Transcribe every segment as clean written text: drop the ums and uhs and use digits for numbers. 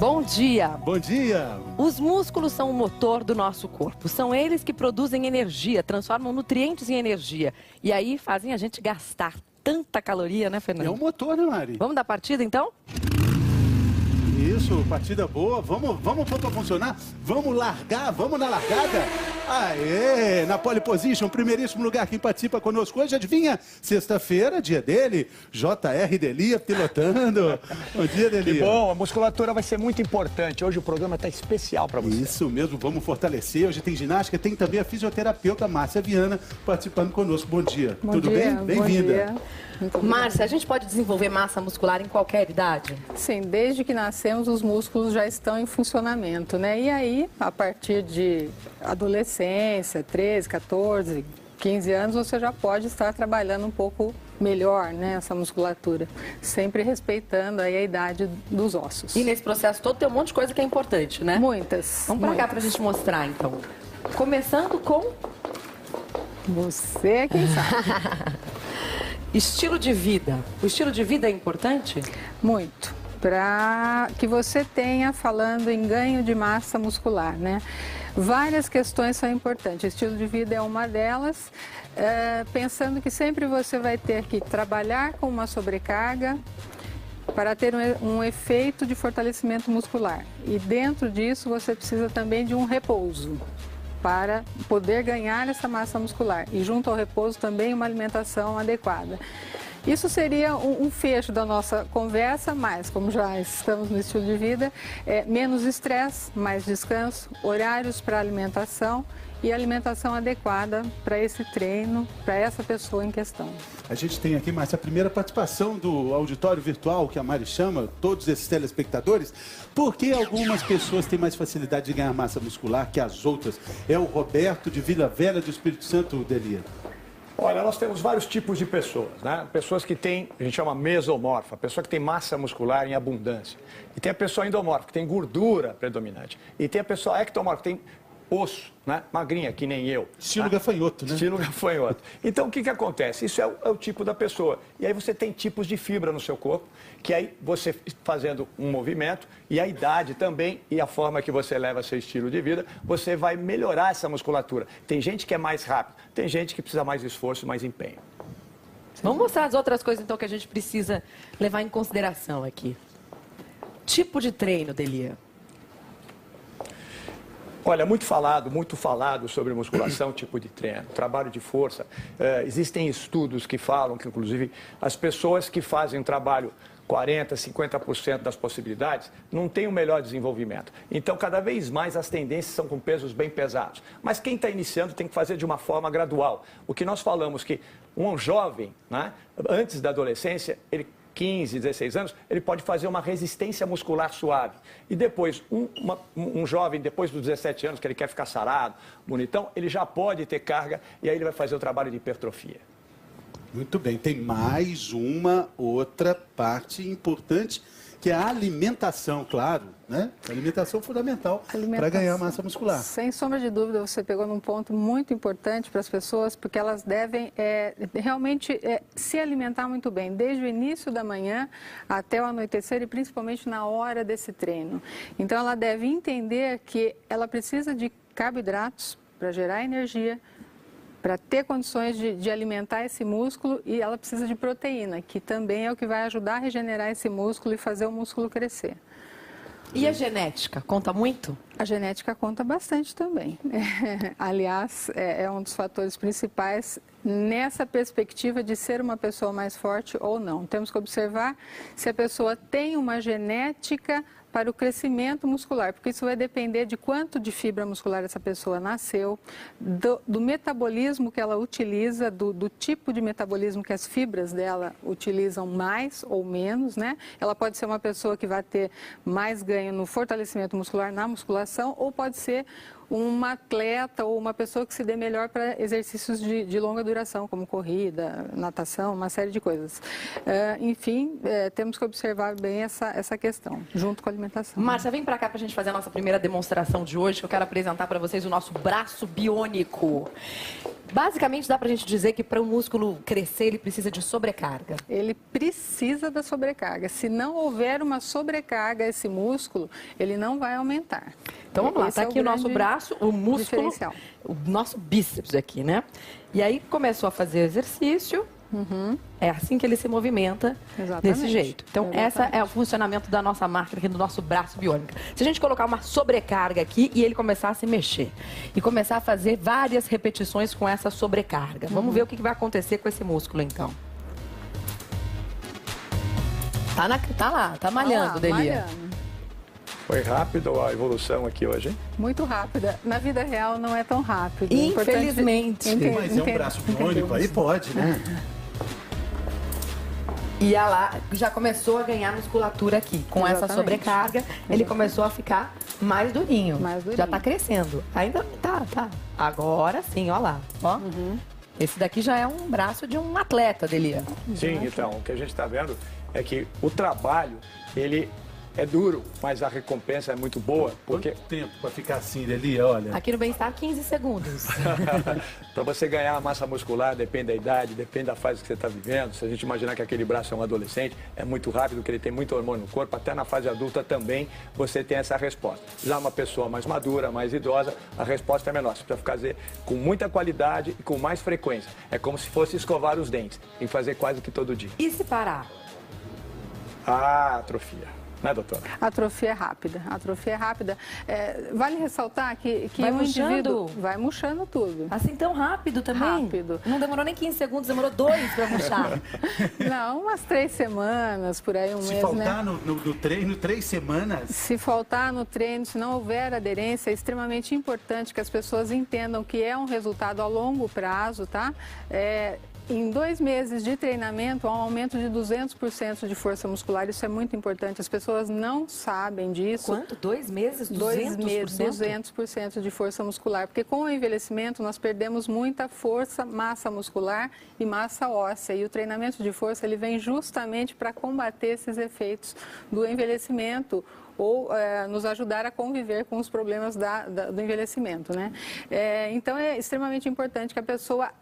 Bom dia! Bom dia! Os músculos são o motor do nosso corpo. São eles que produzem energia, transformam nutrientes em energia. E aí fazem a gente gastar tanta caloria, né, Fernando? É um motor, né, Mari? Vamos dar partida, então? Isso, partida boa. Vamos pôr pra funcionar? Vamos largar? Vamos na largada? Aê! Na pole position, primeiríssimo lugar, quem participa conosco hoje, adivinha? Sexta-feira, dia dele, JR Delia pilotando. Bom dia, Delia. Que bom, a musculatura vai ser muito importante. Hoje o programa está especial para você. Isso mesmo, vamos fortalecer. Hoje tem ginástica, tem também a fisioterapeuta Márcia Viana participando conosco. Bom dia. Bom Tudo dia, bem? Bem-vinda. Márcia, a gente pode desenvolver massa muscular em qualquer idade? Sim, desde que nascemos os músculos já estão em funcionamento, né? E aí, a partir de adolescência, 13, 14, 15 anos, você já pode estar trabalhando um pouco melhor, né, essa musculatura, sempre respeitando aí a idade dos ossos. E nesse processo todo tem um monte de coisa que é importante, né? Muitas. Vamos pra cá pra gente mostrar, então. Começando com... Você é quem sabe. Estilo de vida. O estilo de vida é importante? Muito. Para que você tenha, falando em ganho de massa muscular, né? Várias questões são importantes. O estilo de vida é uma delas, pensando que sempre você vai ter que trabalhar com uma sobrecarga para ter um efeito de fortalecimento muscular. E dentro disso você precisa também de um repouso para poder ganhar essa massa muscular. E junto ao repouso também uma alimentação adequada. Isso seria um fecho da nossa conversa, mas como já estamos no estilo de vida, menos estresse, mais descanso, horários para alimentação e alimentação adequada para esse treino, para essa pessoa em questão. A gente tem aqui, Márcia, a primeira participação do auditório virtual, que a Mari chama, todos esses telespectadores. Por que algumas pessoas têm mais facilidade de ganhar massa muscular que as outras? É o Roberto de Vila Velha do Espírito Santo, Delia. Olha, nós temos vários tipos de pessoas, né? Pessoas que têm, a gente chama mesomorfa, a pessoa que tem massa muscular em abundância. E tem a pessoa endomorfa, que tem gordura predominante. E tem a pessoa ectomorfa, que tem osso, né? Magrinha, que nem eu. Estilo gafanhoto, né? Estilo gafanhoto. Então, o que acontece? Isso é o tipo da pessoa. E aí você tem tipos de fibra no seu corpo, que aí você fazendo um movimento, e a idade também, e a forma que você leva seu estilo de vida, você vai melhorar essa musculatura. Tem gente que é mais rápido, tem gente que precisa mais esforço, mais empenho. Vamos mostrar as outras coisas, então, que a gente precisa levar em consideração aqui. Tipo de treino, Delia. Olha, muito falado sobre musculação, tipo de treino, trabalho de força. Existem estudos que falam que, inclusive, as pessoas que fazem um trabalho 40%, 50% das possibilidades, não tem o melhor desenvolvimento. Então, cada vez mais as tendências são com pesos bem pesados. Mas quem está iniciando tem que fazer de uma forma gradual. O que nós falamos que um jovem, né, antes da adolescência, ele 15, 16 anos, ele pode fazer uma resistência muscular suave. E depois, um jovem, depois dos 17 anos, que ele quer ficar sarado, bonitão, ele já pode ter carga e aí ele vai fazer o trabalho de hipertrofia. Muito bem, tem mais uma outra parte importante, que é a alimentação, claro, né? A alimentação é fundamental para ganhar massa muscular. Sem sombra de dúvida, você pegou num ponto muito importante para as pessoas, porque elas devem realmente se alimentar muito bem, desde o início da manhã até o anoitecer e principalmente na hora desse treino. Então, ela deve entender que ela precisa de carboidratos para gerar energia, para ter condições de alimentar esse músculo, e ela precisa de proteína, que também é o que vai ajudar a regenerar esse músculo e fazer o músculo crescer. E a genética, conta muito? A genética conta bastante também. Aliás, é um dos fatores principais nessa perspectiva de ser uma pessoa mais forte ou não. Temos que observar se a pessoa tem uma genética para o crescimento muscular, porque isso vai depender de quanto de fibra muscular essa pessoa nasceu, do metabolismo que ela utiliza, do tipo de metabolismo que as fibras dela utilizam mais ou menos, né? Ela pode ser uma pessoa que vai ter mais ganho no fortalecimento muscular, na musculação, ou pode ser uma atleta ou uma pessoa que se dê melhor para exercícios de longa duração, como corrida, natação, uma série de coisas. Enfim, temos que observar bem essa questão, junto com a alimentação. Márcia, vem pra cá pra gente fazer a nossa primeira demonstração de hoje, que eu quero apresentar para vocês o nosso braço biônico. Basicamente, dá pra gente dizer que para o músculo crescer, ele precisa de sobrecarga. Ele precisa da sobrecarga. Se não houver uma sobrecarga a esse músculo, ele não vai aumentar. Então vamos lá, Esse tá é aqui o nosso braço, o músculo, diferencial. o nosso bíceps aqui, né? E aí começou a fazer exercício. É assim que ele se movimenta, Exatamente. desse jeito. Então, esse é o funcionamento da nossa máquina aqui, do nosso braço biônico. Se a gente colocar uma sobrecarga aqui e ele começar a se mexer e começar a fazer várias repetições com essa sobrecarga. Vamos ver o que vai acontecer com esse músculo, então. Tá lá, tá malhando, Delia. Malhando. Foi rápido a evolução aqui hoje, hein? Muito rápida. Na vida real não é tão rápido. Infelizmente. Mas é um braço biônico, aí pode, né? E lá já começou a ganhar musculatura aqui. Com essa Exatamente. sobrecarga, ele começou a ficar mais durinho. Mais durinho. Já tá crescendo. Ainda tá. Agora sim, ó lá. Ó. Esse daqui já é um braço de um atleta, Delia. Sim, então, o que a gente está vendo é que o trabalho, ele é duro, mas a recompensa é muito boa, porque Quanto tempo para ficar assim, Delia, olha? Aqui no Bem-Estar, 15 segundos. para você ganhar massa muscular, depende da idade, depende da fase que você está vivendo. Se a gente imaginar que aquele braço é um adolescente, é muito rápido, que ele tem muito hormônio no corpo, até na fase adulta também você tem essa resposta. Já uma pessoa mais madura, mais idosa, a resposta é menor. Você precisa fazer com muita qualidade e com mais frequência. É como se fosse escovar os dentes, tem que fazer quase que todo dia. E se parar? Atrofia. Né, doutora? Atrofia rápida. Atrofia rápida. Vale ressaltar que Vai um murchando? indivíduo vai murchando tudo. Assim tão rápido também? Rápido. Não demorou nem 15 segundos, demorou 2 para murchar. Não, umas 3 semanas, por aí, um Se mês, faltar né? no treino 3 semanas, Se faltar no treino, se não houver aderência, é extremamente importante que as pessoas entendam que é um resultado a longo prazo, tá? Em 2 meses de treinamento, há um aumento de 200% de força muscular. Isso é muito importante. As pessoas não sabem disso. Quanto? 2 meses? 2 200%? meses, 200% de força muscular. Porque com o envelhecimento, nós perdemos muita força, massa muscular e massa óssea. E o treinamento de força, ele vem justamente para combater esses efeitos do envelhecimento ou nos ajudar a conviver com os problemas do envelhecimento, né? Então, é extremamente importante que a pessoa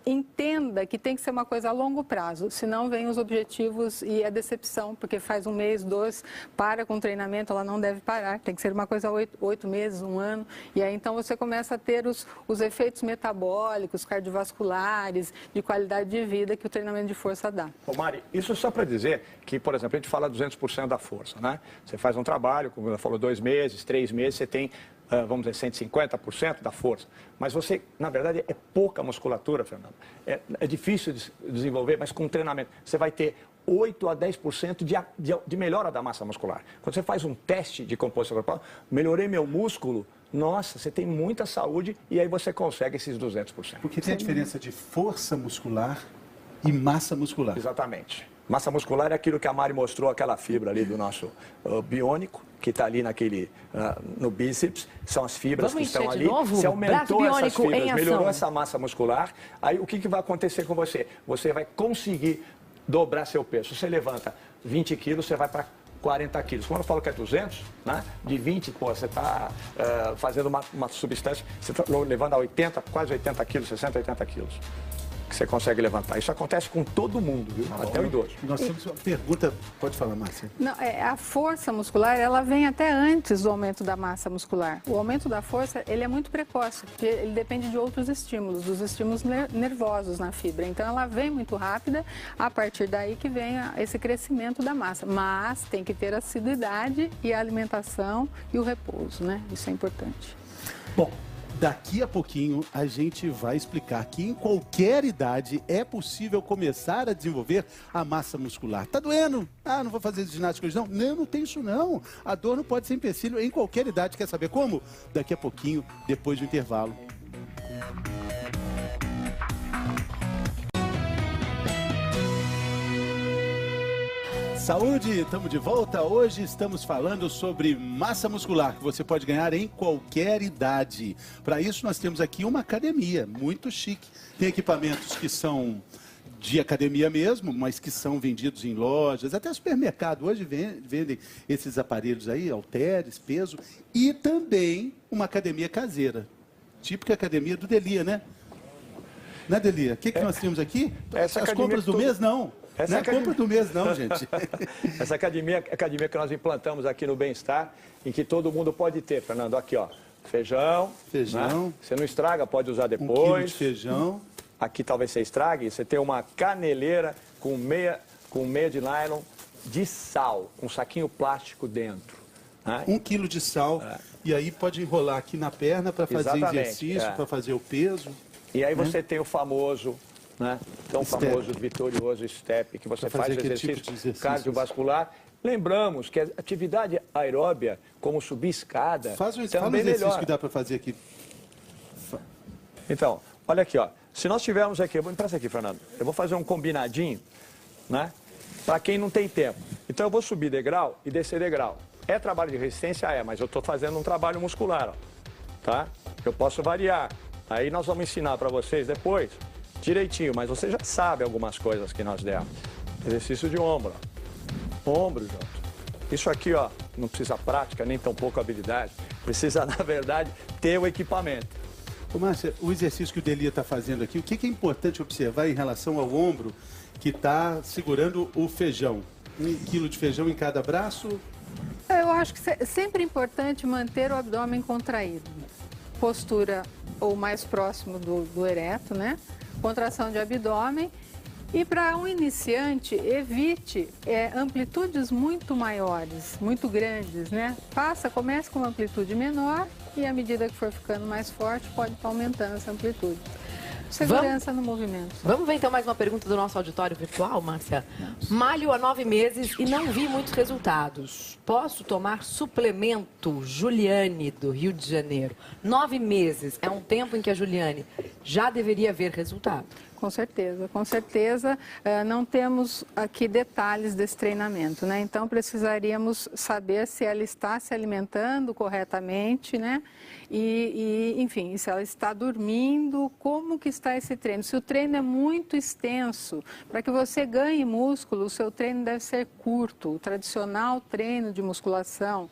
entenda que tem que ser uma coisa a longo prazo, senão vem os objetivos e a decepção, porque faz 1 mês, 2, para com o treinamento, ela não deve parar, tem que ser uma coisa 8 meses, 1 ano, e aí então você começa a ter os efeitos metabólicos, cardiovasculares, de qualidade de vida que o treinamento de força dá. Ô Mari, isso só para dizer que, por exemplo, a gente fala 200% da força, né? Você faz um trabalho, como ela falou, 2 meses, 3 meses, você tem, vamos dizer, 150% da força. Mas você, na verdade, é pouca musculatura, Fernando. É difícil de desenvolver, mas com treinamento você vai ter 8 a 10% de melhora da massa muscular. Quando você faz um teste de composição corporal, melhorei meu músculo, nossa, você tem muita saúde e aí você consegue esses 200%. porque tem a diferença de força muscular e massa muscular. Exatamente. Massa muscular é aquilo que a Mari mostrou, aquela fibra ali do nosso biônico, que está ali no bíceps, são as fibras Vamos que estão encher de ali. novo? Você Braço aumentou essas biônico em fibras, melhorou ação. essa massa muscular, aí o que vai acontecer com você? Você vai conseguir dobrar seu peso. Se você levanta 20 quilos, você vai para 40 quilos. Quando eu falo que é 200, né? De 20, pô, você está fazendo uma substância, você está levando a 80, quase 80 quilos, 60, 80 quilos. Que você consegue levantar. Isso acontece com todo mundo, viu? Até o idoso. Nós temos uma pergunta, pode falar, Márcia. Não, a força muscular, ela vem até antes do aumento da massa muscular. O aumento da força, ele é muito precoce, porque ele depende de outros estímulos, dos estímulos nervosos na fibra. Então, ela vem muito rápida, a partir daí que vem esse crescimento da massa. Mas tem que ter a assiduidade e a alimentação e o repouso, né? Isso é importante. Bom, daqui a pouquinho a gente vai explicar que em qualquer idade é possível começar a desenvolver a massa muscular. Tá doendo? Ah, não vou fazer ginástica hoje não? Não, não tem isso não. A dor não pode ser empecilho em qualquer idade. Quer saber como? Daqui a pouquinho, depois do intervalo. Saúde, estamos de volta. Hoje estamos falando sobre massa muscular, que você pode ganhar em qualquer idade. Para isso, nós temos aqui uma academia muito chique. Tem equipamentos que são de academia mesmo, mas que são vendidos em lojas, até supermercado. Hoje vendem esses aparelhos aí, halteres, peso, e também uma academia caseira. Típica academia do Delia, né? Né, Delia? O que nós temos aqui? As compras do mês, não. Não é compra do mês, não, gente. Essa academia que nós implantamos aqui no Bem-Estar, em que todo mundo pode ter, Fernando. Aqui, ó, feijão. Feijão. Né? Você não estraga, pode usar depois. 1 quilo de feijão. Aqui talvez você estrague. Você tem uma caneleira com meia de nylon de sal, com um saquinho plástico dentro. Né? 1 quilo de sal. E aí pode enrolar aqui na perna para fazer exercício, para fazer o peso. E aí você tem o famoso, né? Tão famoso, vitorioso step, que você faz exercício, tipo de exercício cardiovascular. Lembramos que a atividade aeróbia, como subir escada, fala um também exercício melhora. que dá para fazer aqui. Então, olha aqui, ó. Se nós tivermos aqui, eu vou emprestar aqui, Fernando. Eu vou fazer um combinadinho, né? Para quem não tem tempo. Então eu vou subir degrau e descer degrau. É trabalho de resistência? É, mas eu estou fazendo um trabalho muscular, ó. Tá? Eu posso variar. Aí nós vamos ensinar para vocês depois, direitinho, mas você já sabe algumas coisas que nós demos. Exercício de ombro, ó. Ombro junto. Isso aqui, ó, não precisa prática, nem tão pouco habilidade. Precisa, na verdade, ter o equipamento. Ô, Márcia, o exercício que o Delia está fazendo aqui, o que é importante observar em relação ao ombro que está segurando o feijão? 1 quilo de feijão em cada braço? Eu acho que é sempre importante manter o abdômen contraído. Postura ou mais próximo do ereto, né? Contração de abdômen. E para um iniciante, evite amplitudes muito maiores, muito grandes, né? Comece com uma amplitude menor e à medida que for ficando mais forte, pode estar aumentando essa amplitude. Segurança no movimento. Vamos ver então mais uma pergunta do nosso auditório virtual, Márcia. Malho há 9 meses e não vi muitos resultados. Posso tomar suplemento? Juliane, do Rio de Janeiro. 9 meses é um tempo em que a Juliane já deveria ver resultado. Com certeza, com certeza. Não temos aqui detalhes desse treinamento, né? Então precisaríamos saber se ela está se alimentando corretamente, né? Enfim, se ela está dormindo, como que está esse treino? Se o treino é muito extenso, para que você ganhe músculo, o seu treino deve ser curto, o tradicional treino de musculação.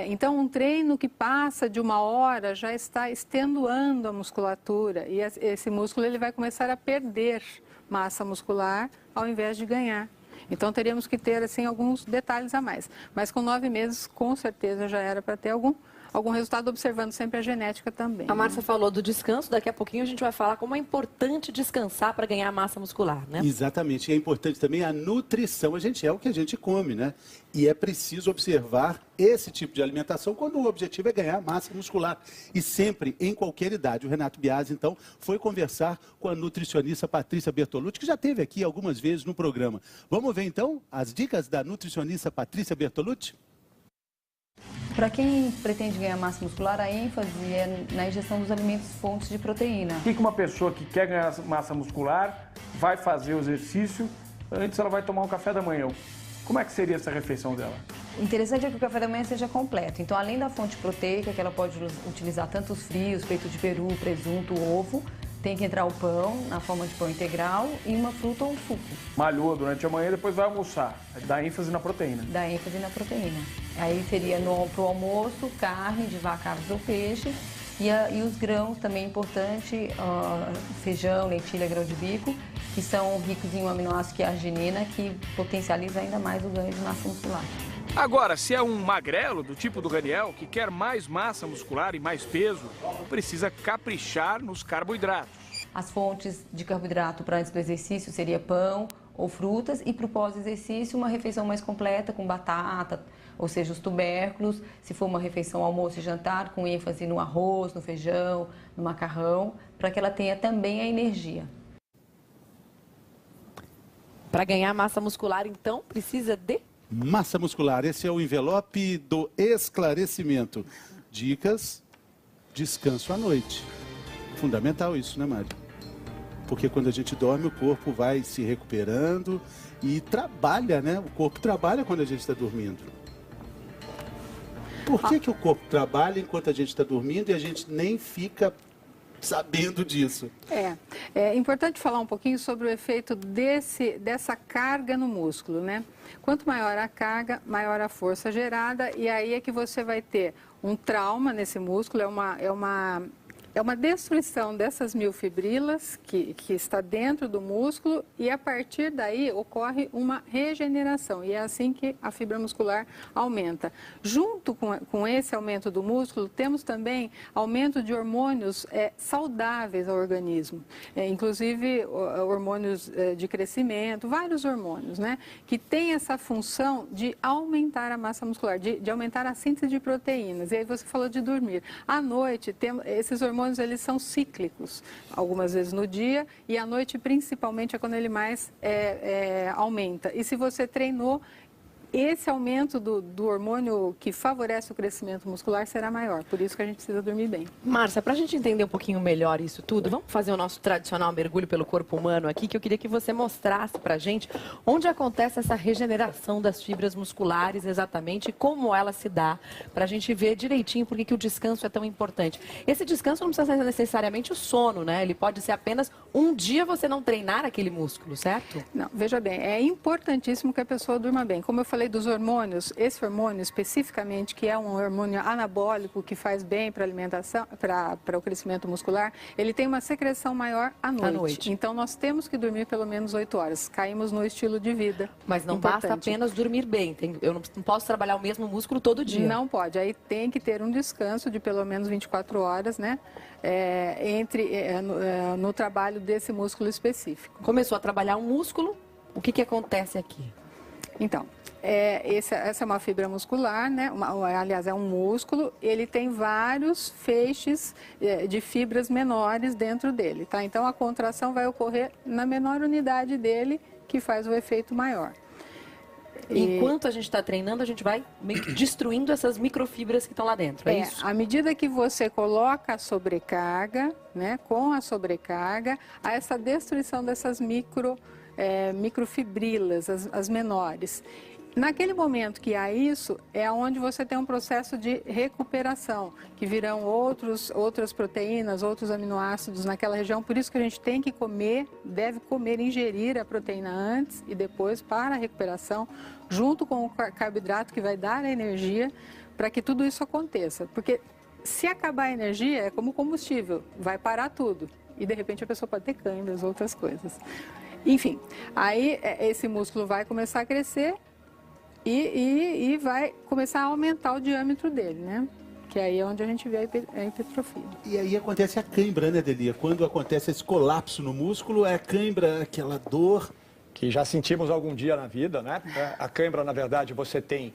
Então, um treino que passa de 1 hora já está extenuando a musculatura e esse músculo ele vai começar a perder massa muscular ao invés de ganhar. Então, teríamos que ter assim, alguns detalhes a mais. Mas com 9 meses, com certeza, já era para ter algum resultado, observando sempre a genética também. A Márcia falou do descanso, daqui a pouquinho a gente vai falar como é importante descansar para ganhar massa muscular, né? Exatamente, e é importante também a nutrição. A gente é o que a gente come, né? E é preciso observar esse tipo de alimentação quando o objetivo é ganhar massa muscular. E sempre, em qualquer idade. O Renato Biasi, então, foi conversar com a nutricionista Patrícia Bertolucci, que já esteve aqui algumas vezes no programa. Vamos ver, então, as dicas da nutricionista Patrícia Bertolucci? Para quem pretende ganhar massa muscular, a ênfase é na ingestão dos alimentos fontes de proteína. O que uma pessoa que quer ganhar massa muscular vai fazer o exercício, antes ela vai tomar um café da manhã. Como é que seria essa refeição dela? O interessante é que o café da manhã seja completo. Então, além da fonte proteica, que ela pode utilizar tanto os frios, peito de peru, presunto, ovo, tem que entrar o pão, na forma de pão integral, e uma fruta ou um suco. Malhou durante a manhã, depois vai almoçar. Dá ênfase na proteína. Dá ênfase na proteína. Aí seria pro almoço, carne de vaca, aves ou peixe. E os grãos também é importante, feijão, lentilha, grão de bico, que são ricos em um aminoácido que é a arginina, que potencializa ainda mais o ganho de massa muscular. Agora, se é um magrelo do tipo do Raniel, que quer mais massa muscular e mais peso, precisa caprichar nos carboidratos. As fontes de carboidrato para antes do exercício seria pão ou frutas, e para o pós-exercício uma refeição mais completa com batata, ou seja, os tubérculos, se for uma refeição almoço e jantar, com ênfase no arroz, no feijão, no macarrão, para que ela tenha também a energia. Para ganhar massa muscular, então, precisa de massa muscular. Esse é o envelope do esclarecimento. Dicas, descanso à noite. Fundamental isso, né, Mari? porque quando a gente dorme o corpo vai se recuperando e trabalha, né? O corpo trabalha quando a gente está dormindo. Por que o corpo trabalha enquanto a gente está dormindo e a gente nem fica sabendo disso? É importante falar um pouquinho sobre o efeito dessa carga no músculo, né? Quanto maior a carga, maior a força gerada, e aí é que você vai ter um trauma nesse músculo, é uma destruição dessas miofibrilas que está dentro do músculo, e a partir daí ocorre uma regeneração, e é assim que a fibra muscular aumenta. Junto com esse aumento do músculo, temos também aumento de hormônios saudáveis ao organismo, inclusive hormônios de crescimento, vários hormônios, né, que têm essa função de aumentar a massa muscular, de aumentar a síntese de proteínas. E aí você falou de dormir. À noite, esses hormônios eles são cíclicos, algumas vezes no dia, e à noite principalmente é quando ele mais aumenta. E se você treinou, esse aumento do hormônio que favorece o crescimento muscular será maior, por isso que a gente precisa dormir bem. Márcia, para a gente entender um pouquinho melhor isso tudo, vamos fazer o nosso tradicional mergulho pelo corpo humano aqui, que eu queria que você mostrasse para a gente onde acontece essa regeneração das fibras musculares exatamente e como ela se dá, para a gente ver direitinho por que o descanso é tão importante. Esse descanso não precisa ser necessariamente o sono, né? Ele pode ser apenas um dia você não treinar aquele músculo, certo? Não, veja bem, é importantíssimo que a pessoa durma bem. Como eu falei dos hormônios, esse hormônio especificamente, que é um hormônio anabólico que faz bem para a alimentação, para o crescimento muscular, ele tem uma secreção maior à noite. Então nós temos que dormir pelo menos 8 horas. Caímos no estilo de vida. Mas não basta apenas dormir bem. Eu não posso trabalhar o mesmo músculo todo dia. Não pode. Aí tem que ter um descanso de pelo menos 24 horas, né? No trabalho desse músculo específico. Começou a trabalhar um músculo, o que acontece aqui? Então, essa é uma fibra muscular, né? Aliás, é um músculo, ele tem vários feixes de fibras menores dentro dele, tá? Então, a contração vai ocorrer na menor unidade dele, que faz o efeito maior. Enquanto a gente está treinando, a gente vai meio que destruindo essas microfibras que estão lá dentro, é isso? À medida que você coloca a sobrecarga, né? Com a sobrecarga, há essa destruição dessas microfibrilas, as menores. Naquele momento que há isso, é onde você tem um processo de recuperação, que virão outras proteínas, outros aminoácidos naquela região. Por isso que a gente tem que comer, deve comer, ingerir a proteína antes e depois para a recuperação, junto com o carboidrato que vai dar a energia para que tudo isso aconteça. Porque se acabar a energia, é como combustível, vai parar tudo. E de repente a pessoa pode ter câimbras, outras coisas. Enfim, aí esse músculo vai começar a crescer e vai começar a aumentar o diâmetro dele, né? Que aí é onde a gente vê a hipertrofia. E aí acontece a cãibra, né, Delia? Quando acontece esse colapso no músculo, é a cãibra, aquela dor que já sentimos algum dia na vida, né? A cãibra, na verdade, você tem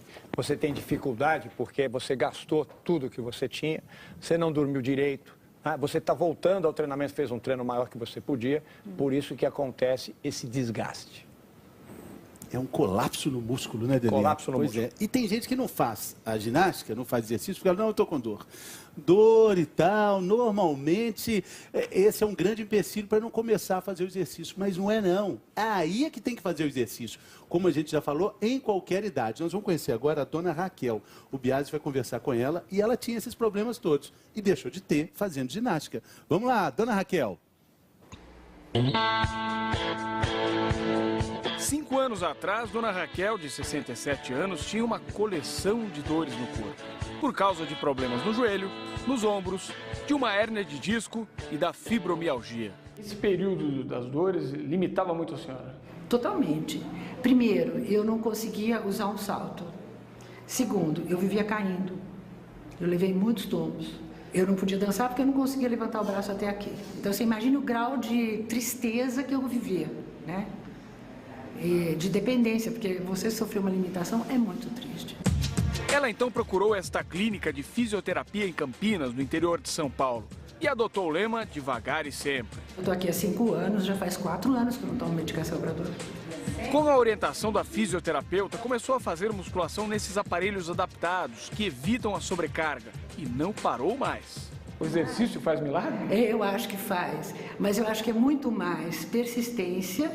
dificuldade porque você gastou tudo que você tinha, você não dormiu direito, né? Você está voltando ao treinamento, fez um treino maior que você podia, por isso que acontece esse desgaste. É um colapso no músculo, né, Delia? Colapso no músculo. E tem gente que não faz a ginástica, não faz exercício, porque não, eu estou com dor. Dor e tal, normalmente, esse é um grande empecilho para não começar a fazer o exercício, mas não é não. Aí é que tem que fazer o exercício, como a gente já falou, em qualquer idade. Nós vamos conhecer agora a dona Raquel. O Biasi vai conversar com ela e ela tinha esses problemas todos e deixou de ter fazendo ginástica. Vamos lá, dona Raquel. 5 anos atrás, dona Raquel, de 67 anos, tinha uma coleção de dores no corpo. Por causa de problemas no joelho, nos ombros, de uma hérnia de disco e da fibromialgia. Esse período das dores limitava muito a senhora? Totalmente. Primeiro, eu não conseguia usar um salto. Segundo, eu vivia caindo. Eu levei muitos tombos. Eu não podia dançar porque eu não conseguia levantar o braço até aqui. Então, você imagina o grau de tristeza que eu vivia, né? E de dependência, porque você sofreu uma limitação, é muito triste. Ela então procurou esta clínica de fisioterapia em Campinas, no interior de São Paulo, e adotou o lema devagar e sempre. Eu estou aqui há 5 anos, já faz 4 anos que eu não tomo medicação para dor. Com a orientação da fisioterapeuta, começou a fazer musculação nesses aparelhos adaptados que evitam a sobrecarga e não parou mais. O exercício faz milagre? Eu acho que faz, mas eu acho que é muito mais persistência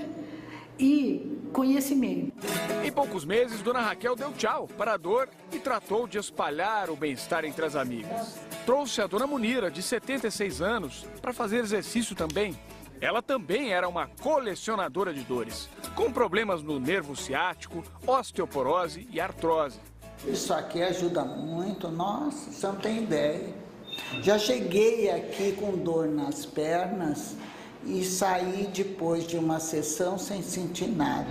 e conhecimento. Em poucos meses, Dona Raquel deu tchau para a dor e tratou de espalhar o bem-estar entre as amigas. Trouxe a Dona Munira, de 76 anos, para fazer exercício também. Ela também era uma colecionadora de dores, com problemas no nervo ciático, osteoporose e artrose. Isso aqui ajuda muito, nossa, você não tem ideia. Já cheguei aqui com dor nas pernas e saí depois de uma sessão sem sentir nada.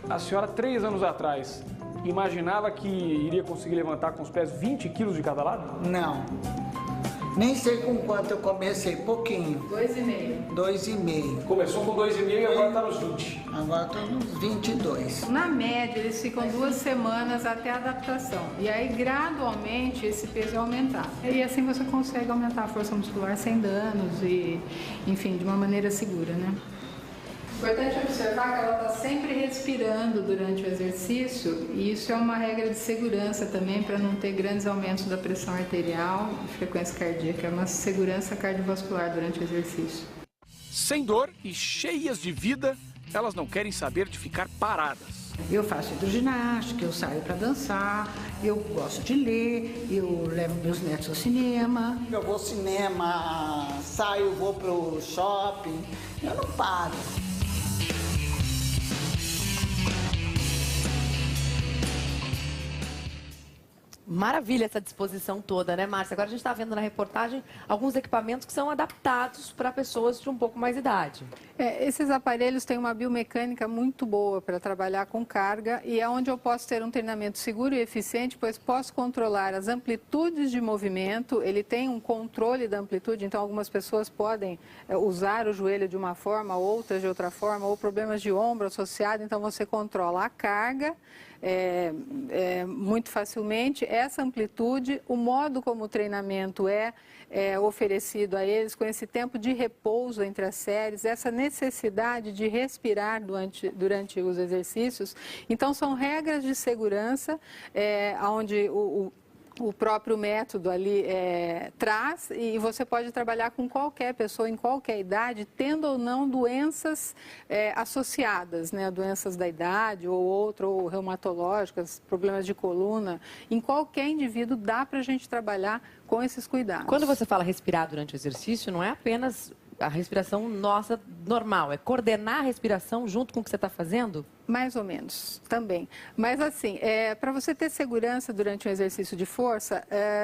A senhora, 3 anos atrás, imaginava que iria conseguir levantar com os pés 20 quilos de cada lado? Não. Nem sei com quanto eu comecei, pouquinho. 2,5. 2,5. Começou com 2,5 e agora está nos 20. Agora estou nos 22. Na média, eles ficam 2 semanas até a adaptação. E aí, gradualmente, esse peso é aumentar. E assim você consegue aumentar a força muscular sem danos e, enfim, de uma maneira segura, né? Importante observar que ela está sempre respirando durante o exercício e isso é uma regra de segurança também para não ter grandes aumentos da pressão arterial e frequência cardíaca. É uma segurança cardiovascular durante o exercício. Sem dor e cheias de vida, elas não querem saber de ficar paradas. Eu faço hidroginástica, eu saio para dançar, eu gosto de ler, eu levo meus netos ao cinema. Eu vou ao cinema, saio, vou pro shopping, eu não paro. Maravilha essa disposição toda, né, Márcia? Agora a gente está vendo na reportagem alguns equipamentos que são adaptados para pessoas de um pouco mais idade. Esses aparelhos têm uma biomecânica muito boa para trabalhar com carga e é onde eu posso ter um treinamento seguro e eficiente, pois posso controlar as amplitudes de movimento, ele tem um controle da amplitude, então algumas pessoas podem usar o joelho de uma forma, outras de outra forma, ou problemas de ombro associado, então você controla a carga muito facilmente, essa amplitude, o modo como o treinamento é oferecido a eles, com esse tempo de repouso entre as séries, essa necessidade de respirar durante os exercícios. Então, são regras de segurança, onde o próprio método ali traz e você pode trabalhar com qualquer pessoa, em qualquer idade, tendo ou não doenças associadas, né? Doenças da idade ou reumatológicas, problemas de coluna. Em qualquer indivíduo dá para a gente trabalhar com esses cuidados. Quando você fala respirar durante o exercício, não é apenas a respiração nossa normal, é coordenar a respiração junto com o que você está fazendo? Mais ou menos, também. Mas assim, para você ter segurança durante um exercício de força,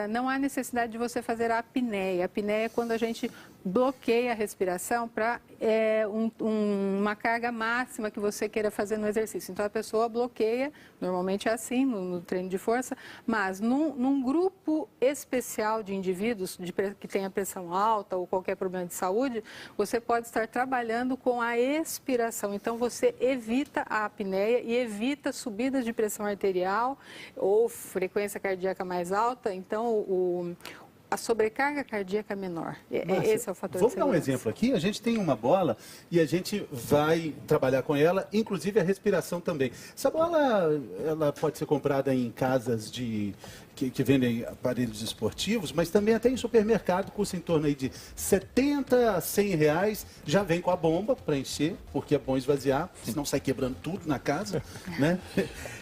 não há necessidade de você fazer a apneia. A apneia é quando a gente bloqueia a respiração para uma carga máxima que você queira fazer no exercício. Então, a pessoa bloqueia, normalmente é assim no treino de força, mas num grupo especial de indivíduos que tenha pressão alta ou qualquer problema de saúde, você pode estar trabalhando com a expiração. Então, você evita a apneia e evita subidas de pressão arterial ou frequência cardíaca mais alta. Então, a sobrecarga cardíaca é menor. Márcia, esse é o fator de vamos dar um segurança. exemplo aqui. A gente tem uma bola e a gente vai trabalhar com ela, inclusive a respiração também. Essa bola, ela pode ser comprada em casas que vendem aparelhos esportivos, mas também até em supermercado, custa em torno aí de 70 a 100 reais. Já vem com a bomba para encher, porque é bom esvaziar, senão sai quebrando tudo na casa, né?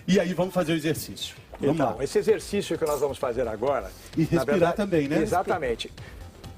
E aí vamos fazer o exercício. Vamos lá. Esse exercício que nós vamos fazer agora... E respirar também, né? Exatamente.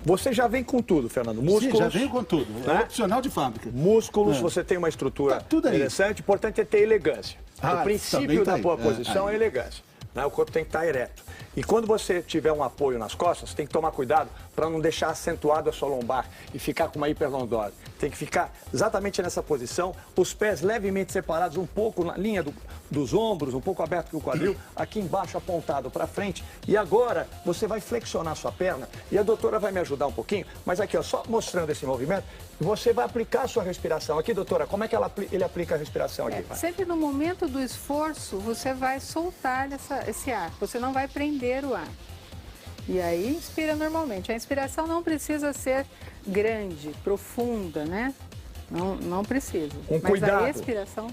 Você já vem com tudo, Fernando. Músculos. Sim, já vem com tudo. É opcional de fábrica. Músculos, você tem uma estrutura tudo aí. interessante. O importante é ter elegância. O princípio da boa aí. posição é elegância. O corpo tem que estar ereto. E quando você tiver um apoio nas costas, você tem que tomar cuidado para não deixar acentuado a sua lombar e ficar com uma hiperlordose. Tem que ficar exatamente nessa posição, os pés levemente separados, um pouco na linha dos ombros, um pouco aberto do quadril, aqui embaixo apontado para frente. E agora você vai flexionar sua perna e a doutora vai me ajudar um pouquinho, mas aqui, ó, só mostrando esse movimento, você vai aplicar a sua respiração. Aqui, doutora, como é que ele aplica a respiração aqui? Sempre no momento do esforço, você vai soltar esse ar, você não vai prender o ar. E aí, inspira normalmente. A inspiração não precisa ser grande, profunda, né? Não precisa. Com mas cuidado. a expiração...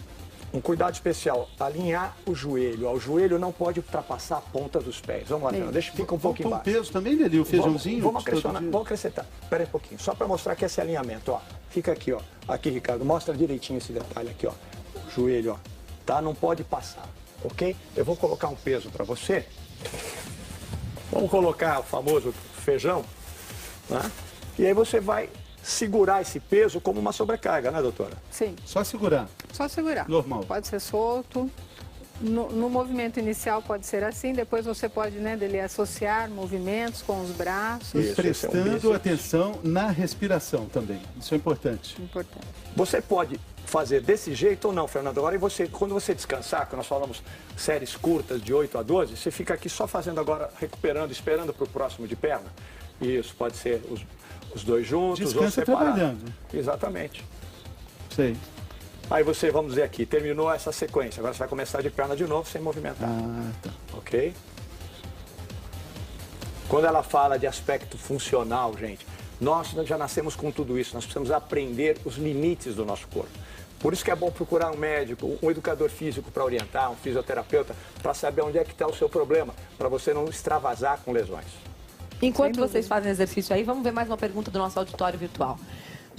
Um cuidado especial, alinhar o joelho. O joelho não pode ultrapassar a ponta dos pés. Vamos lá, Fernando, deixa fica um pouquinho Com embaixo. peso também, Nelly, o feijãozinho? Vamos acrescentar. Espera aí um pouquinho, só para mostrar que esse alinhamento, ó. Fica aqui, ó. Aqui, Ricardo, mostra direitinho esse detalhe aqui, ó. O joelho, ó. Tá? Não pode passar, ok? Eu vou colocar um peso para você. Vamos colocar o famoso feijão, né? E aí você vai segurar esse peso como uma sobrecarga, né, doutora? Sim. Só segurar. Só segurar. Normal. Pode ser solto. No movimento inicial pode ser assim, depois você pode, né, dele associar movimentos com os braços. Isso, prestando atenção na respiração também. Isso é importante. Importante. Você pode fazer desse jeito ou não, Fernando. Agora, quando você descansar, que nós falamos séries curtas de 8 a 12, você fica aqui só fazendo agora, recuperando, esperando para o próximo de perna. Isso, pode ser os dois juntos Descansa ou separado. trabalhando. Exatamente. Sei. Aí você, vamos dizer aqui, terminou essa sequência. Agora você vai começar de perna de novo sem movimentar. Ah, tá. Ok? Quando ela fala de aspecto funcional, gente, nós já nascemos com tudo isso. Nós precisamos aprender os limites do nosso corpo. Por isso que é bom procurar um médico, um educador físico para orientar, um fisioterapeuta, para saber onde é que está o seu problema, para você não extravasar com lesões. Enquanto vocês fazem exercício aí, vamos ver mais uma pergunta do nosso auditório virtual.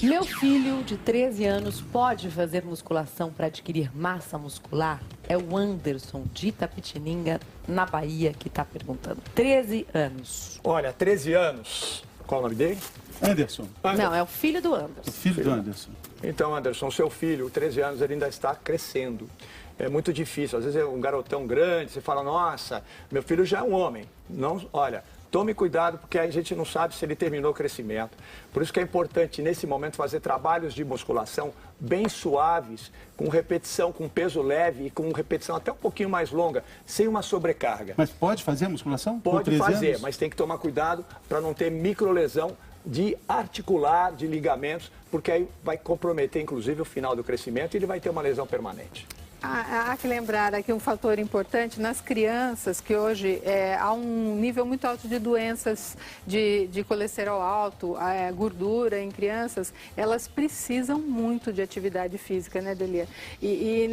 Meu filho de 13 anos pode fazer musculação para adquirir massa muscular? É o Anderson de Itapetininga, na Bahia, que está perguntando. 13 anos. Olha, 13 anos. Qual o nome dele? Anderson. Não, é o filho do Anderson. O filho do Anderson. Então, Anderson, seu filho, 13 anos, ele ainda está crescendo. É muito difícil. Às vezes é um garotão grande, você fala, nossa, meu filho já é um homem. Não, olha, tome cuidado, porque a gente não sabe se ele terminou o crescimento. Por isso que é importante, nesse momento, fazer trabalhos de musculação bem suaves, com repetição, com peso leve e com repetição até um pouquinho mais longa, sem uma sobrecarga. Mas pode fazer musculação? Pode fazer, mas tem que tomar cuidado para não ter microlesão de articular, de ligamentos, porque aí vai comprometer, inclusive, o final do crescimento e ele vai ter uma lesão permanente. Há que lembrar aqui um fator importante nas crianças, que hoje há um nível muito alto de doenças de colesterol alto, gordura em crianças, elas precisam muito de atividade física, né, Delia? E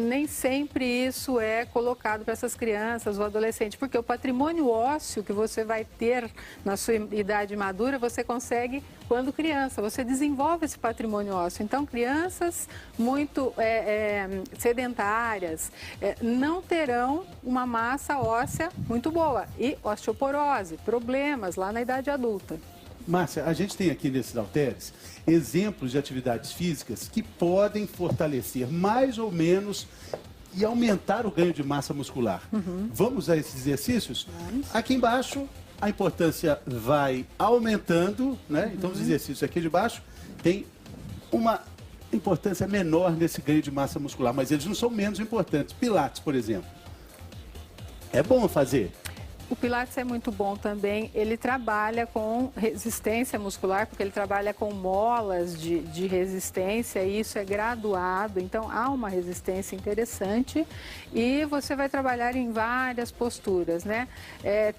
nem sempre isso é colocado para essas crianças ou adolescentes, porque o patrimônio ósseo que você vai ter na sua idade madura, você consegue quando criança, você desenvolve esse patrimônio ósseo. Então, crianças muito sedentárias, não terão uma massa óssea muito boa e osteoporose, problemas lá na idade adulta. Márcia, a gente tem aqui nesses halteres exemplos de atividades físicas que podem fortalecer mais ou menos e aumentar o ganho de massa muscular. Vamos a esses exercícios? Vamos. Aqui embaixo, a importância vai aumentando, né? Então, os exercícios aqui de baixo têm uma importância menor nesse ganho de massa muscular, mas eles não são menos importantes. Pilates, por exemplo. É bom fazer? O Pilates é muito bom também, ele trabalha com resistência muscular, porque ele trabalha com molas de resistência, e isso é graduado, então há uma resistência interessante e você vai trabalhar em várias posturas, né?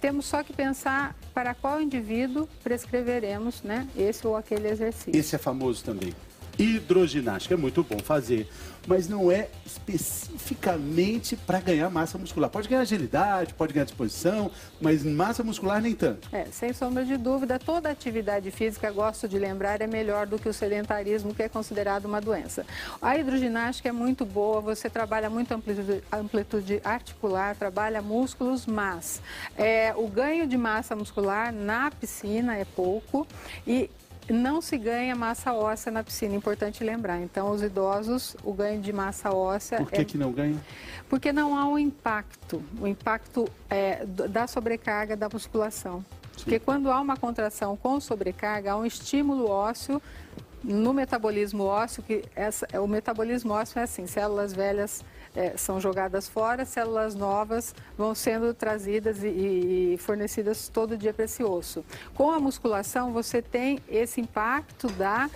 Temos só que pensar para qual indivíduo prescreveremos, né, esse ou aquele exercício. Esse é famoso também. Hidroginástica é muito bom fazer, mas não é especificamente para ganhar massa muscular. Pode ganhar agilidade, pode ganhar disposição, mas massa muscular nem tanto. Sem sombra de dúvida, toda atividade física, gosto de lembrar, é melhor do que o sedentarismo, que é considerado uma doença. A hidroginástica é muito boa, você trabalha muito amplitude articular, trabalha músculos, mas o ganho de massa muscular na piscina é pouco e não se ganha massa óssea na piscina, importante lembrar. Então, os idosos, o ganho de massa óssea... Por que não ganha? Porque não há o impacto da sobrecarga da musculação. Sim. Porque quando há uma contração com sobrecarga, há um estímulo ósseo no metabolismo ósseo, o metabolismo ósseo é assim, células velhas são jogadas fora, células novas vão sendo trazidas e fornecidas todo dia para esse osso. Com a musculação, você tem esse impacto da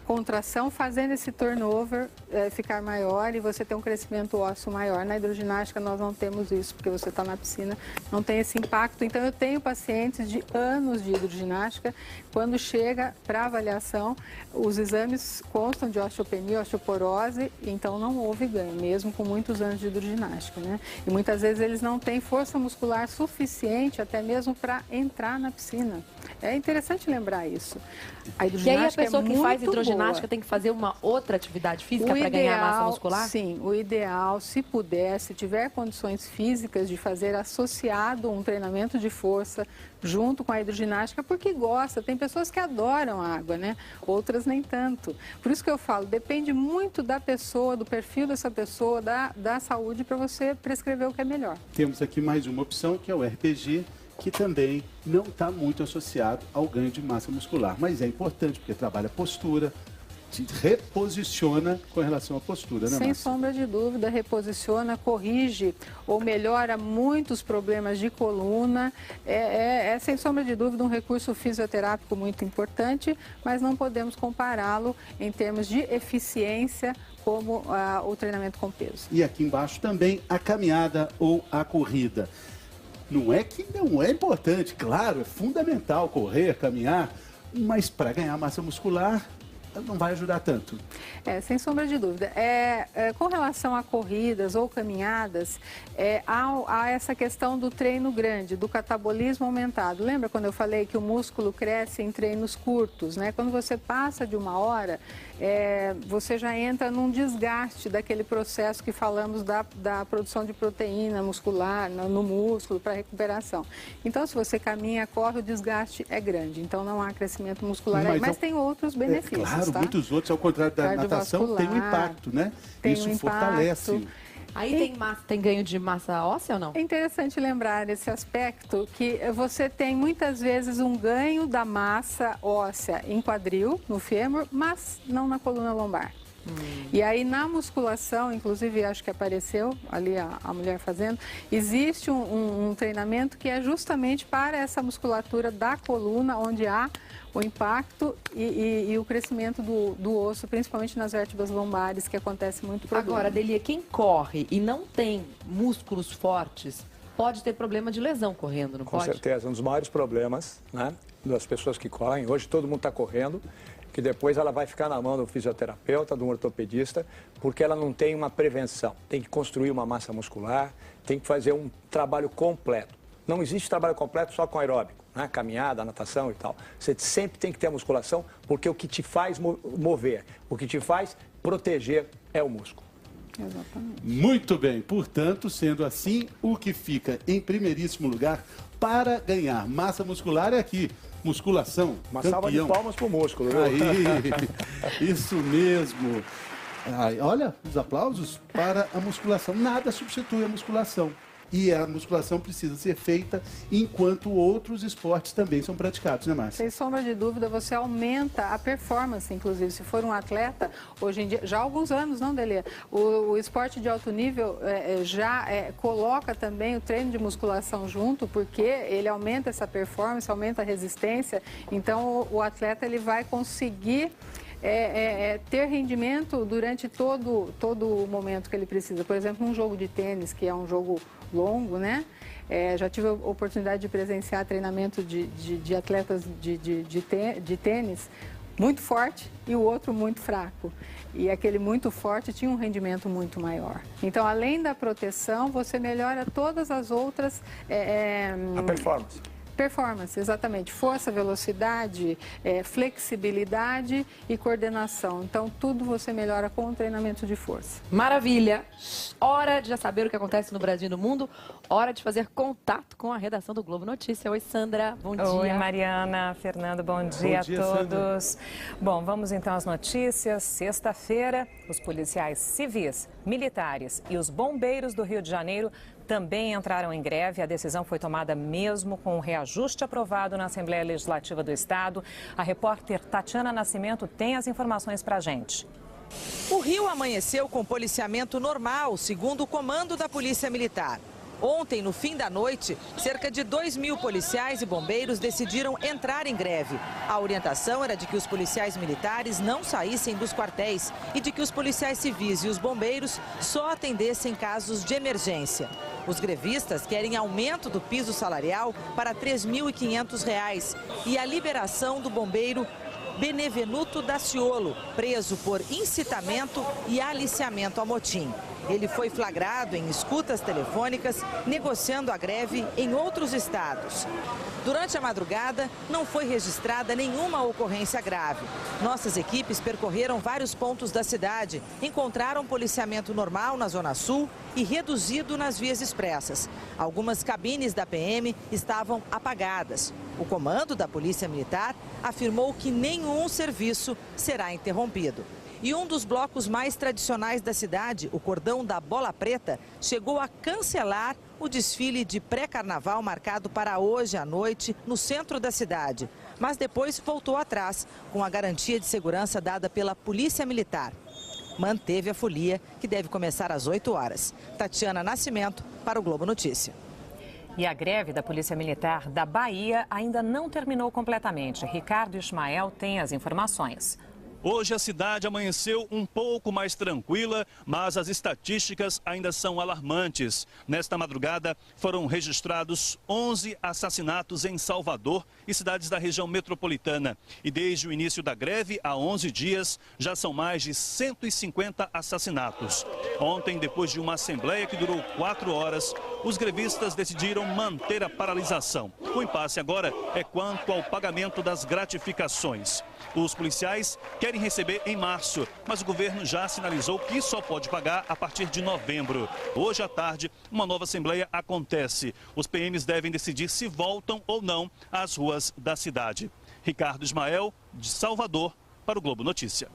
contração, fazendo esse turnover ficar maior e você ter um crescimento ósseo maior. Na hidroginástica nós não temos isso, porque você está na piscina, não tem esse impacto. Então eu tenho pacientes de anos de hidroginástica, quando chega para avaliação, os exames constam de osteopenia, osteoporose, então não houve ganho, mesmo com muitos anos de hidroginástica, né? E muitas vezes eles não têm força muscular suficiente até mesmo para entrar na piscina. É interessante lembrar isso. A hidroginástica e aí a pessoa que faz hidroginástica boa. tem que fazer uma outra atividade física para ganhar massa muscular? Sim, o ideal, se puder, se tiver condições físicas de fazer associado um treinamento de força junto com a hidroginástica, porque gosta. Tem pessoas que adoram a água, né? Outras nem tanto. Por isso que eu falo, depende muito da pessoa, do perfil dessa pessoa, da saúde, para você prescrever o que é melhor. Temos aqui mais uma opção, que é o RPG, que também não está muito associado ao ganho de massa muscular, mas é importante porque trabalha a postura, te reposiciona com relação à postura, né, Sem Márcia? sombra de dúvida, reposiciona, corrige ou melhora muitos problemas de coluna. Sem sombra de dúvida, um recurso fisioterápico muito importante, mas não podemos compará-lo em termos de eficiência como o treinamento com peso. E aqui embaixo também a caminhada ou a corrida. Não é que não é importante, claro, é fundamental correr, caminhar, mas para ganhar massa muscular não vai ajudar tanto. Sem sombra de dúvida. Com relação a corridas ou caminhadas, há essa questão do treino grande, do catabolismo aumentado. Lembra quando eu falei que o músculo cresce em treinos curtos, né? Quando você passa de 1 hora, você já entra num desgaste daquele processo que falamos da produção de proteína muscular no músculo para recuperação. Então, se você caminha, corre, o desgaste é grande. Então, não há crescimento muscular aí, mas tem outros benefícios. Claro, tá? Muitos outros, ao contrário da natação, tem um impacto, né? Isso fortalece. Aí tem ganho de massa óssea ou não? É interessante lembrar esse aspecto, que você tem muitas vezes um ganho da massa óssea em quadril, no fêmur, mas não na coluna lombar. E aí na musculação, inclusive acho que apareceu ali a mulher fazendo, existe um treinamento que é justamente para essa musculatura da coluna, onde há o impacto e o crescimento do osso, principalmente nas vértebras lombares, que acontece muito problema. Agora, Delia, quem corre e não tem músculos fortes, pode ter problema de lesão correndo, não pode? Com certeza, um dos maiores problemas, né, das pessoas que correm, hoje todo mundo está correndo, que depois ela vai ficar na mão do fisioterapeuta, do ortopedista, porque ela não tem uma prevenção. Tem que construir uma massa muscular, tem que fazer um trabalho completo. Não existe trabalho completo só com aeróbico, né? Caminhada, natação e tal. Você sempre tem que ter a musculação, porque o que te faz mover, o que te faz proteger é o músculo. Exatamente. Muito bem, portanto, sendo assim, o que fica em primeiríssimo lugar para ganhar massa muscular é aqui. Musculação, Uma campeão. salva de palmas pro músculo, viu? Aí, isso mesmo. Aí, olha, os aplausos para a musculação. Nada substitui a musculação. E a musculação precisa ser feita enquanto outros esportes também são praticados, né, Márcia? Sem sombra de dúvida, você aumenta a performance, inclusive. Se for um atleta, hoje em dia, já há alguns anos, não, Delia? O esporte de alto nível coloca também o treino de musculação junto, porque ele aumenta essa performance, aumenta a resistência. Então, o atleta ele vai conseguir ter rendimento durante todo o momento que ele precisa. Por exemplo, um jogo de tênis, que é um jogo longo, né? Já tive a oportunidade de presenciar treinamento de atletas de tênis muito forte e o outro muito fraco. E aquele muito forte tinha um rendimento muito maior. Então, além da proteção, você melhora todas as outras... A performance. Performance, exatamente. Força, velocidade, flexibilidade e coordenação. Então, tudo você melhora com o treinamento de força. Maravilha! Hora de já saber o que acontece no Brasil e no mundo. Hora de fazer contato com a redação do Globo Notícia. Oi, Sandra. Bom dia. Oi, Mariana. Fernando, bom dia a todos. Sandra. Bom, vamos então às notícias. Sexta-feira, os policiais civis, militares e os bombeiros do Rio de Janeiro também entraram em greve. A decisão foi tomada mesmo com o reajuste aprovado na Assembleia Legislativa do Estado. A repórter Tatiana Nascimento tem as informações para a gente. O Rio amanheceu com policiamento normal, segundo o comando da Polícia Militar. Ontem, no fim da noite, cerca de 2.000 policiais e bombeiros decidiram entrar em greve. A orientação era de que os policiais militares não saíssem dos quartéis e de que os policiais civis e os bombeiros só atendessem casos de emergência. Os grevistas querem aumento do piso salarial para R$ 3.500 e a liberação do bombeiro Benevenuto Daciolo, preso por incitamento e aliciamento a motim. Ele foi flagrado em escutas telefônicas, negociando a greve em outros estados. Durante a madrugada, não foi registrada nenhuma ocorrência grave. Nossas equipes percorreram vários pontos da cidade, encontraram policiamento normal na Zona Sul e reduzido nas vias expressas. Algumas cabines da PM estavam apagadas. O comando da Polícia Militar afirmou que nenhum serviço será interrompido. E um dos blocos mais tradicionais da cidade, o Cordão da Bola Preta, chegou a cancelar o desfile de pré-carnaval marcado para hoje à noite no centro da cidade. Mas depois voltou atrás, com a garantia de segurança dada pela Polícia Militar. Manteve a folia, que deve começar às 8 horas. Tatiana Nascimento, para o Globo Notícia. E a greve da Polícia Militar da Bahia ainda não terminou completamente. Ricardo Ismael tem as informações. Hoje a cidade amanheceu um pouco mais tranquila, mas as estatísticas ainda são alarmantes. Nesta madrugada foram registrados 11 assassinatos em Salvador e cidades da região metropolitana. E desde o início da greve, há 11 dias, já são mais de 150 assassinatos. Ontem, depois de uma assembleia que durou 4 horas, os grevistas decidiram manter a paralisação. O impasse agora é quanto ao pagamento das gratificações. Os policiais querem receber em março, mas o governo já sinalizou que só pode pagar a partir de novembro. Hoje à tarde, uma nova assembleia acontece. Os PMs devem decidir se voltam ou não às ruas da cidade. Ricardo Ismael, de Salvador, para o Globo Notícia.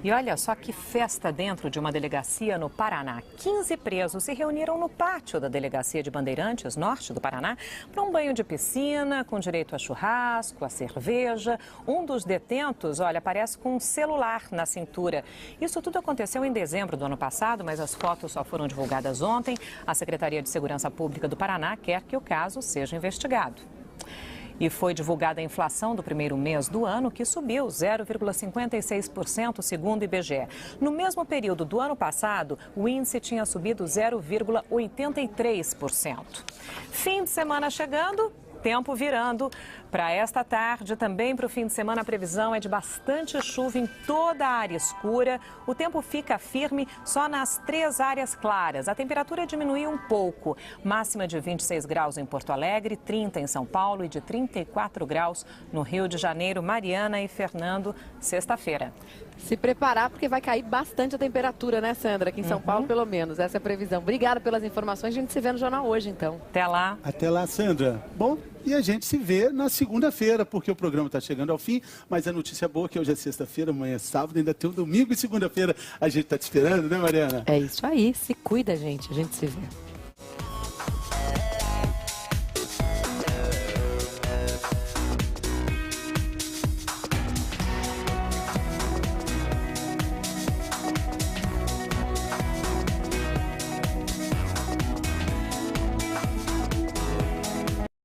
E olha só que festa dentro de uma delegacia no Paraná. 15 presos se reuniram no pátio da delegacia de Bandeirantes, norte do Paraná, para um banho de piscina, com direito a churrasco, a cerveja. Um dos detentos, olha, aparece com um celular na cintura. Isso tudo aconteceu em dezembro do ano passado, mas as fotos só foram divulgadas ontem. A Secretaria de Segurança Pública do Paraná quer que o caso seja investigado. E foi divulgada a inflação do primeiro mês do ano, que subiu 0,56%, segundo o IBGE. No mesmo período do ano passado, o índice tinha subido 0,83%. Fim de semana chegando, tempo virando. Para esta tarde, também para o fim de semana, a previsão é de bastante chuva em toda a área escura. O tempo fica firme só nas 3 áreas claras. A temperatura diminuiu um pouco. Máxima de 26 graus em Porto Alegre, 30 em São Paulo e de 34 graus no Rio de Janeiro. Mariana e Fernando, sexta-feira. Se preparar, porque vai cair bastante a temperatura, né, Sandra? Aqui em São Paulo, pelo menos. Essa é a previsão. Obrigada pelas informações. A gente se vê no jornal hoje, então. Até lá. Até lá, Sandra. Bom, e a gente se vê na segunda-feira, porque o programa está chegando ao fim. Mas a notícia boa é que hoje é sexta-feira, amanhã é sábado, ainda tem um domingo e segunda-feira. A gente está te esperando, né, Mariana? É isso aí. Se cuida, gente. A gente se vê.